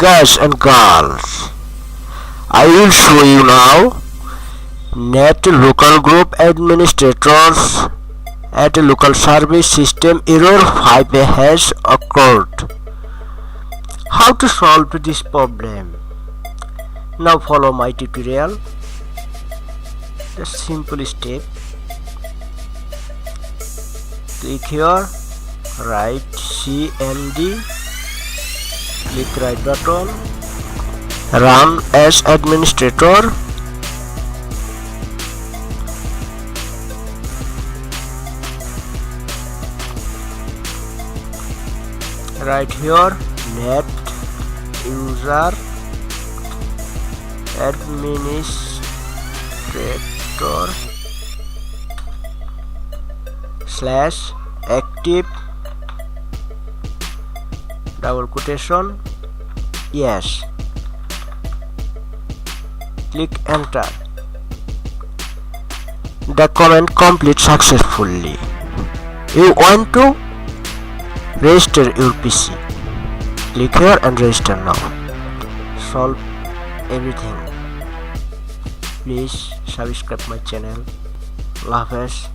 Guys and girls, I will show you now net local group administrators at a local service system error 5 has occurred. How to solve this problem? Now follow my tutorial. The simple step. Click here, write CMD, click right button, run as administrator. Right here, net user administrator slash active double quotation yes. Click enter. The command complete successfully. You want to register your PC. Click here and register now. Solve everything. Please subscribe my channel. Allah Hafiz.